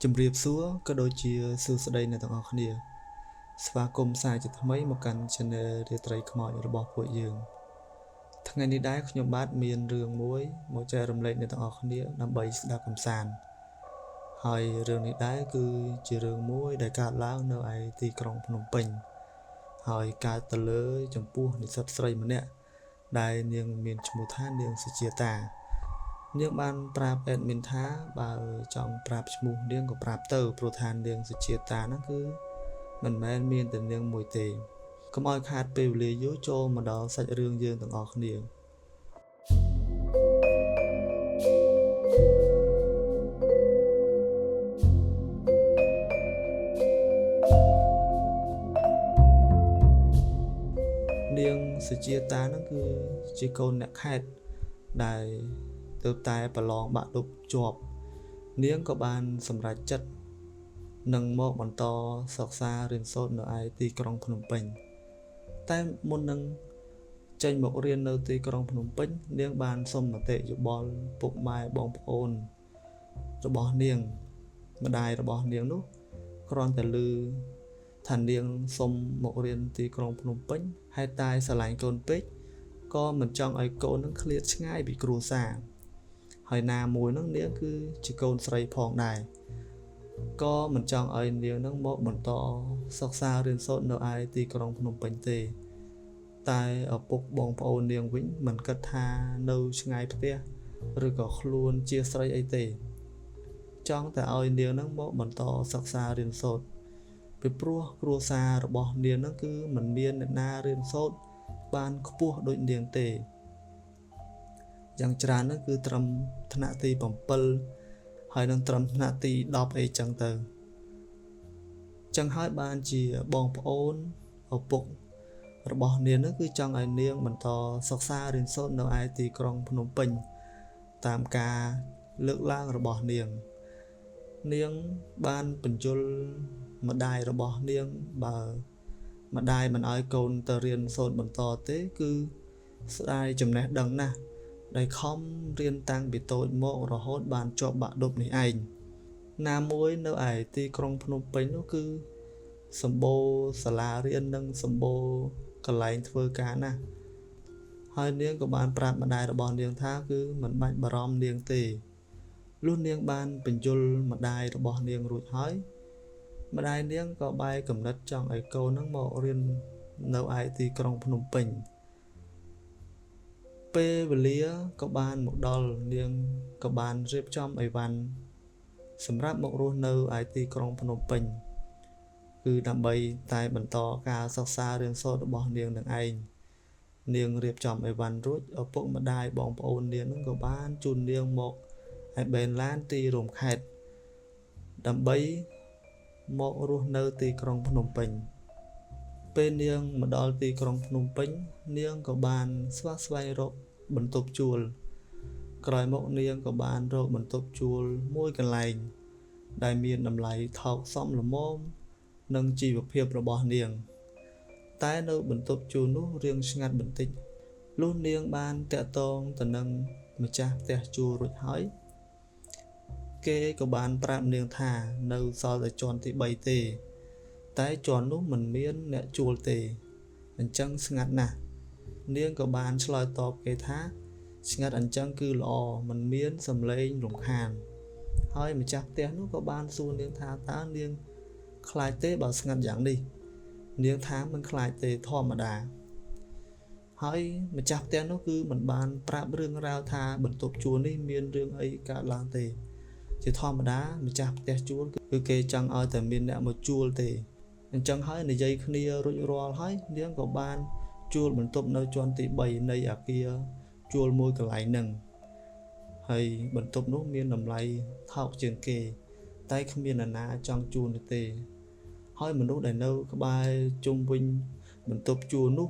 ជំរាបសួរក៏ដូចជាសួស្តីអ្នកទាំងអស់គ្នាស្វាគមន៍សាជាថ្មីមកកាន់ Channel រាត្រីខ្មោចរបស់ពួកយើងថ្ងៃនេះដែរខ្ញុំបាទមានរឿងមួយមកចែករំលែកអ្នកទាំងអស់គ្នាដើម្បីស្ដាប់កម្សាន្តហើយរឿងនេះដែរគឺជារឿងមួយដែលកើតឡើងនៅឯទីក្រុងភ្នំពេញហើយកើតទៅលើចំពោះនិស្សិតស្រីម្នាក់ដែលនាងមានឈ្មោះថានាងសុជាតានាងបានប្រាប់ admin ថាបើចង់ប្រាប់ឈ្មោះនាងក៏ប្រាប់ទៅព្រោះថានាងសុជាតាហ្នឹងគឺមិនមែនមានតែនាងមួយទេកុំឲ្យខាតពេលវេលាយូរចូលមកដល់សាច់រឿងយើងទាំងអស់គ្នានាងសុជាតាហ្នឹងគឺជាកូនអ្នកខេត្តដែលទើបតែប្រឡងបាក់ឌុបជាប់នាងក៏បានសម្រេចចិត្តនឹងមកបន្តសិក្សារៀនសូត្រនៅឯទីក្រុងភ្នំពេញតែមុននឹងចេញមករៀននៅទីក្រុងភ្នំពេញនាងបានសុំមតិយោបល់ពុកម៉ែបងប្អូនរបស់នាងម្ដាយរបស់នាងនោះគ្រាន់តែឮថានាងសុំមករៀនទីក្រុងភ្នំពេញហេតុតែស្រឡាញ់កូនពេកក៏មិនចង់ឲ្យកូននឹងឃ្លាតឆ្ងាយពីគ្រួសារហើយណាមួយនឹងនាងគឺជាកូនស្រីផងដែរក៏មិនចង់ឲ្យនាងនឹងមកបន្តសិក្សារៀនសូត្រនៅឯទីក្រុងភ្នំពេញទេតែឪពុកបងប្អូននាងវិញមិនគិតថានៅឆ្ងាយផ្ទះឬក៏ខ្លួនជាស្រីអីទេចង់តែឲ្យនាងនឹងមកបន្តសិក្សារៀនសូត្រពីព្រោះគ្រួសាររបស់នាងនឹងគឺមិនមានអ្នកណារៀនសូត្របានខ្ពស់ដូចនាងទេយ៉ាងច្រើននឹងគឺត្រឹមថ្នាក់ទី7ហើយនឹងត្រឹមថ្នាក់ទី10អីចឹងទៅចឹងហើយបានជាបងប្អូនឪពុករបស់នាងនឹងគឺចង់ឲ្យនាងបន្តសិក្សារៀនសូត្រនៅឯទីក្រុងភ្នំពេញតាមការលើកឡើងរបស់នាងបានបញ្យលម្ដាយរបស់នាងបើម្ដាយមិនឲ្យកូនទៅរៀនសូត្របន្តទេគឺស្ដាយចំណេះដឹងណាស់ដែលខំរៀនតាំងពីតូចមករហូតបានជាប់បាក់ឌុបនេះឯងណាមួយនៅឯទីក្រុងភ្នំពេញនោះគឺសម្បូរសាលារៀននិងសម្បូរកន្លែងធ្វើការណាស់ហើយនាងក៏បានប្រាប់ម្ដាយរបស់នាងថាគឺមិនបាច់បារម្ភនាងទេលុះនាងបានបញ្យលម្ដាយរបស់នាងរួចហើយម្ដាយនាងក៏បែរកំណត់ចង់ឲ្យកូននឹងមករៀននៅឯទីក្រុងភ្នំពេញពេលវេលាក៏បានមកដល់នាងក៏បានរៀបចំអីវ៉ាន់សម្រាប់មករស់នៅឯទីក្រុងភ្នំពេញគឺដើម្បីតែបន្តការសិក្សារៀនសូត្ររបស់នាងនឹងឯងនាងរៀបចំអីវ៉ាន់រួចឪពុកម្ដាយបងប្អូននាងនឹងក៏បានជូននាងមកឯបេនឡានទីរួមខេត្តដើម្បីមករស់នៅទីក្រុងភ្នំពេញពេលនាងមកដល់ទីក្រុងភ្នំពេញនាងក៏បានស្វែងរកបន្ទប់ជួលក្រោយមកនាងក៏បានរកបន្ទប់ជួលមួយកន្លែងដែលមានតម្លៃថោកសមល្មមនឹងជីវភាពរបស់នាងតែនៅបន្ទប់ជួលនោះរៀងស្ងាត់បន្តិចលុះនាងបានតាក់ទងទៅនឹងម្ចាស់ផ្ទះជួលរួចហើយគេក៏បានប្រាប់នាងថានៅសល់តែជាន់ទី3ទេតែជាន់នោះមិនមានអ្នកជួលទេអញ្ចឹងស្ងាត់ណាស់នាងក៏បានឆ្លើយតបគេថាស្ងាត់អញ្ចឹងគឺល្អមិនមានសំឡេងរំខានហើយម្ចាស់ផ្ទះនោះក៏បានសួរនាងថាតើនាងខ្លាចទេបើស្ងាត់យ៉ាងនេះនាងថាមិនខ្លាចទេធម្មតាហើយម្ចាស់ផ្ទះនោះគឺមិនបានប្រាប់រឿងរ៉ាវថាបន្ទប់ជួលនេះមានរឿងអីកើតឡើងទេជាធម្មតាម្ចាស់ផ្ទះជួលគឺគេចង់ឲ្យតែមានអ្នកមកជួលទេអញ្ចឹងហើយនិយាយគ្នារួចរាល់ហើយនាងក៏បានជួលបន្ទប់នៅជាន់ទី3នៃអគារជួលមួយកន្លែងហ្នឹងហើយបន្ទប់នោះមានតម្លៃថោកជាងគេតែគ្មានអ្នកណាចង់ជួលទេហើយមនុស្សដែលនៅក្បែរជុំវិញបន្ទប់ជួលនោះ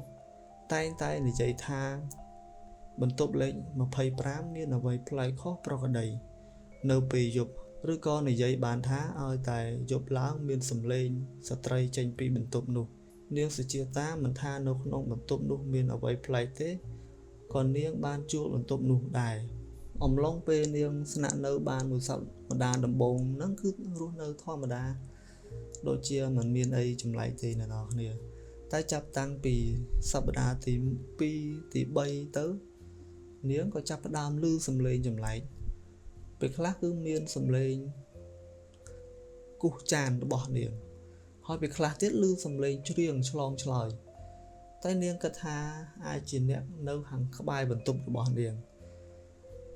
តែងតែនិយាយថាបន្ទប់លេខ25មានអ្វីប្លែកខុសប្រក្រតីនៅពេលយប់ឬក៏និយាយបានថាឲ្យតែយប់ឡើងមានសំឡេងស្ត្រីចេញពីបន្ទប់នោះនាងសុជាតាមិនថានៅក្នុងបន្ទប់នោះមានអ្វីប្លែកទេក៏នាងបានជួលបន្ទប់នោះដែរ អំឡុងពេលនាងស្នាក់នៅបានមួយសប្តាហ៍ដំបូងហ្នឹងគឺរស់នៅធម្មតាដូចជាមិនមានអីចម្លែកទេអ្នកនរគ្នាតែចាប់តាំងពីសប្តាហ៍ទី2ទី3ទៅនាងក៏ចាប់ផ្ដើមឮសំឡេងចម្លែកពេលខ្លះគឺមានសំឡេងគោះចានរបស់នាងហើយពេលខ្លះទៀតឮសំឡេងច្រៀងឆ្លងឆ្លើយតែនាងគិតថាអាចជាអ្នកនៅខាងក្បែរបន្ទប់របស់នាង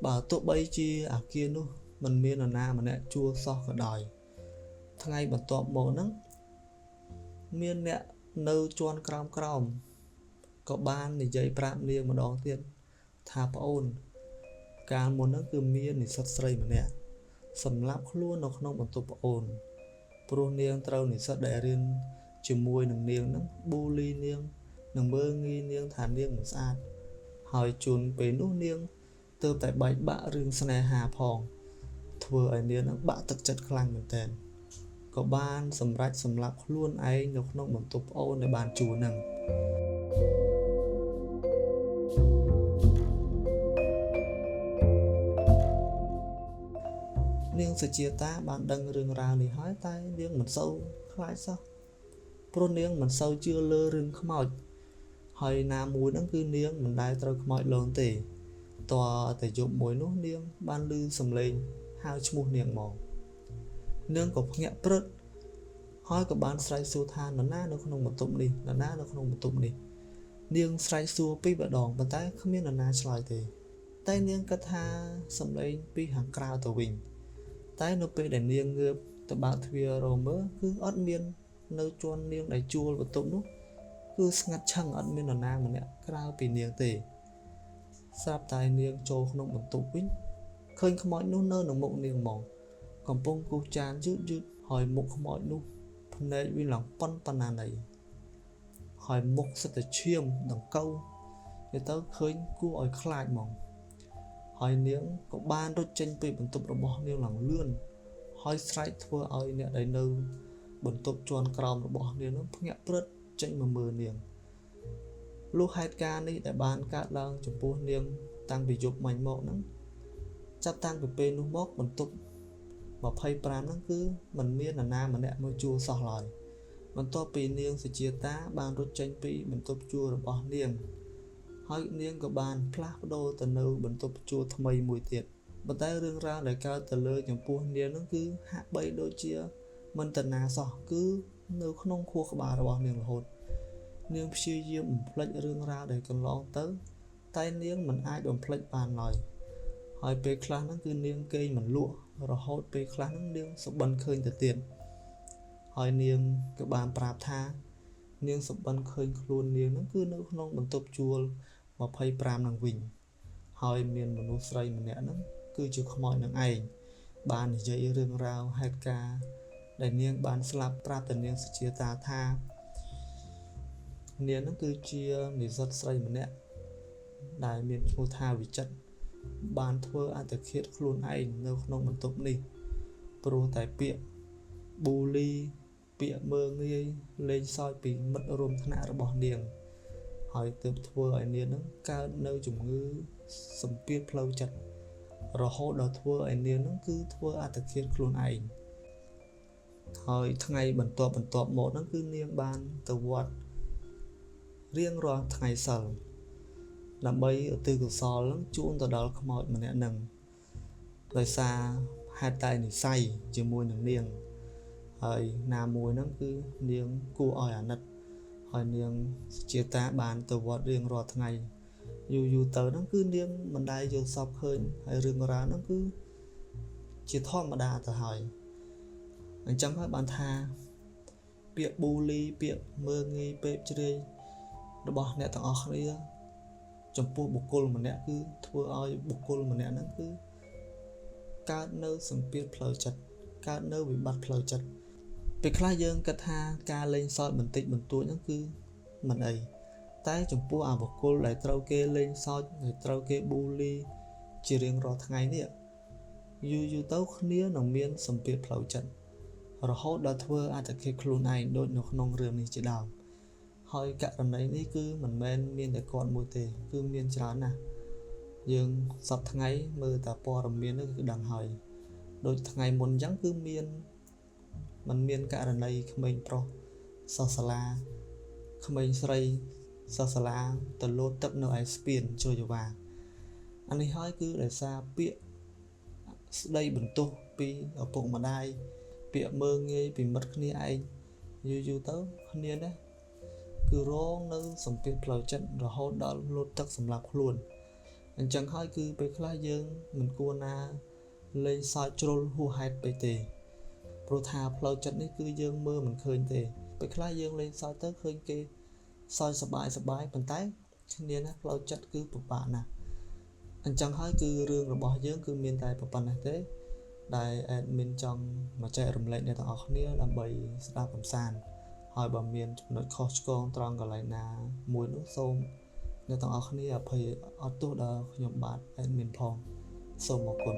បើទោះបីជាអាគារនោះមិនមាននរណាម្នាក់ជួលសោះក៏ដោយថ្ងៃបន្ទាប់មកហ្នឹងមានអ្នកនៅជាន់ក្រោមក៏បាននិយាយប្រាប់នាងម្ដងទៀតថាប្អូនកាលមុនហ្នឹងគឺមាននិស្សិតស្រីម្នាក់សម្លាប់ខ្លួននៅក្នុងបន្ទប់ប្អូនព្រោះនាងត្រូវនិស្សិតដែលរៀនជាមួយនឹងនាងហ្នឹងប៊ូលីនាងនិងមើលងាយនាងថានាងមិនស្អាតហើយជួនពេលនោះនាងទើបតែបែកបាក់រឿងស្នេហាផងធ្វើឲ្យនាងហ្នឹងបាក់ទឹកចិត្តខ្លាំងមែនទែនក៏បានសម្រេចសម្លាប់ខ្លួនឯងនៅក្នុងបន្ទប់ប្អូនដែលបានជួលហ្នឹងនាងសុជាតាបានដឹងរឿងរ៉ាវនេះហើយតែនាងមិនសូវខ្លាចសោះព្រោះនាងមិនសូវជឿលើរឿងខ្មោចហើយណាមួយហ្នឹងគឺនាងមិនដែលត្រូវខ្មោចលងទេតើតែយប់មួយនោះនាងបានឮសំឡេងហៅឈ្មោះនាងមកនាងក៏ភ្ញាក់ព្រឹកហើយក៏បានស្រែកសួរថានរណានៅក្នុងបន្ទប់នេះនរណានៅក្នុងបន្ទប់នេះនាងស្រែកសួរពីរដងប៉ុន្តែគ្មាននរណាឆ្លើយទេតែនាងគិតថាសំឡេងពីខាងក្រៅទៅវិញតែនៅពេលដែលនាងងើបទៅបើកទ្វាររមើលគឺអត់មាននៅជាន់នាងដែលជួលបន្ទប់នោះគឺស្ងាត់ឆឹងអត់មាននរណាម្នាក់ក្រៅពីនាងទេស្រាប់តែនាងចូលក្នុងបន្ទប់វិញឃើញខ្មោចនោះនៅនឹងមុខនាងមកកំពុងគូសចានយឺតហើយមុខខ្មោចនោះភ្នែកវាឡើងប៉ុណ្ណាណីហើយមុខសិតតែឈាមដង្កូវវាទៅឃើញគួរឲ្យខ្លាចហ្មងហើយនាងក៏បានរត់ចេញពីបន្ទប់របស់នាងឡើងលឿនហើយស្រែកធ្វើឲ្យអ្នកដែលនៅបន្ទប់ជាន់ក្រោមរបស់នាងនោះភ្ញាក់ព្រឹកចេញមកមើលនាងលុះហេតុការណ៍នេះដែលបានកើតឡើងចំពោះនាងតាំងពីយប់មិញមកហ្នឹងចាប់តាំងពីពេលនោះមកបន្ទប់25ហ្នឹងគឺមិនមាននរណាម្នាក់មកជួលសោះឡើយបន្ទាប់ពីនាងសុជាតាបានរត់ចេញពីបន្ទប់ជួលរបស់នាងហើយនាងក៏បានផ្លាស់ប្ដូរទៅនៅបន្ទប់ជួលថ្មីមួយទៀតប៉ុន្តែរឿងរ៉ាវដែលកើតទៅលើចំពោះនាងហ្នឹងគឺហាក់បីដូចជាមិនតាណាសោះគឺនៅក្នុងខួរក្បាលរបស់នាងរហូតនាងព្យាយាមបំភ្លេចរឿងរ៉ាវដែលកន្លងទៅតែនាងមិនអាចបំភ្លេចបានឡើយហើយពេលខ្លះហ្នឹងគឺនាងគេងមិនលក់រហូតពេលខ្លះហ្នឹងនាងសុបិនឃើញទៅទៀតហើយនាងក៏បានប្រាប់ថានាងសុបិនឃើញខ្លួននាងហ្នឹងគឺនៅក្នុងបន្ទប់ជួល25នឹងវិញហើយមានមនុស្សស្រីម្នាក់ហ្នឹងគឺជាខ្មោចនឹងឯងបាននិយាយរឿងរ៉ាវហេតុការណ៍ដែលនាងបានស្លាប់ប្រាប់ទៅនាងសុជាតាថានាងហ្នឹងគឺជានិស្សិតស្រីម្នាក់ដែលមានឈ្មោះថាវិចិត្របានធ្វើអត្តឃាតខ្លួនឯងនៅក្នុងបន្ទប់នេះព្រោះតែពាក្យប៊ូលីពាក្យមើងងាយលេងសើចពីមិត្តរួមថ្នាក់របស់នាងហើយទើបធ្វើឲ្យនាងហ្នឹងកើតនៅជំងឺសម្ពាធផ្លូវចិត្តរហូតដល់ធ្វើឲ្យនាងហ្នឹងគឺធ្វើអត្តឃាតខ្លួនឯងហើយថ្ងៃបន្ទាប់មកហ្នឹងគឺនាងបានទៅវត្តរៀងរាល់ថ្ងៃសិលដើម្បីឧទ្ទិសកុសលនឹងជូនទៅដល់ខ្មោចម្នាក់នឹងដោយសារហេតុតែនិស័យជាមួយនឹងនាងហើយណាមួយហ្នឹងគឺនាងគួរឲ្យអាណិតហើយនាងជាតាបានទៅវត្តរៀងរាល់ថ្ងៃយូរទៅហ្នឹងគឺនាងមិនដែលយល់សពឃើញហើយរឿងរ៉ាវហ្នឹងគឺជាធម្មតាទៅហើយអញ្ចឹងហើយបានថាពាក្យប៊ូលីពាក្យមើងងាយពេកជ្រាយរបស់អ្នកទាំងអស់គ្នាចំពោះបុគ្គលម្នាក់គឺធ្វើឲ្យបុគ្គលម្នាក់ហ្នឹងគឺកើតនៅសម្ពាធផ្លូវចិត្តកើតនៅវិបត្តិផ្លូវចិត្តពេលខ្លះយើងគិតថាការលេងសើចបន្តិចបន្តួចហ្នឹងគឺមិនអីតែចំពោះអាបុគ្គលដែលត្រូវគេលេងសើចដែលត្រូវគេប៊ូលីជារៀងរាល់ថ្ងៃនេះយូរទៅគ្នានឹងមានសម្ពាធផ្លូវចិត្តរហូតដល់ធ្វើអត្តឃាតខ្លួនឯងដូចនៅក្នុងរឿងនេះជាដើមហើយករណីនេះគឺមិនមែនមានតែគាត់មួយទេគឺមានច្រើនណាស់ យើងសពថ្ងៃមើលតែព័ត៌មាននោះគឺដឹងហើយដូចថ្ងៃមុនអញ្ចឹងគឺมันមានករណីក្មេងប្រុសសិស្សសាលាក្មេងស្រីសិស្សសាលាទៅលោតទឹកនៅឯស្ពានជួយយវ៉ាអានេះហើយគឺដោយសារពាក្យស្ដីបន្ទោសពីឪពុកម្ដាយពាក្យមើងងាយពីមិត្តគ្នាឯងយូរទៅគ្នាណាគឺរងនៅសម្ពាធផ្លូវចិត្តរហូតដល់លោតទឹកសម្រាប់ខ្លួនអញ្ចឹងហើយគឺពេលខ្លះយើងមិនគួរណាលេងសើចជ្រុលហួសហេតុពេកទេព្រោះថាផ្លូវចិត្តនេះគឺយើងមើលមិនឃើញទេពេលខ្លះយើងលេងសើចទៅឃើញគេសើចសប្បាយប៉ុន្តែគ្នាណាផ្លូវចិត្តគឺពិបាកណាស់អញ្ចឹងហើយគឺរឿងរបស់យើងគឺមានតែប៉ុណ្ណេះទេដែល admin ចង់មកចែករំលែកអ្នកទាំងអស់គ្នាដើម្បីស្ដាប់កំសាន្តហើយបើមានចំណុចខុសឆ្គងត្រង់កន្លែងណាមួយនោះសូមអ្នកទាំងអស់គ្នាអភ័យអត់ទោសដល់ខ្ញុំបាទ admin ផងសូមអរគុណ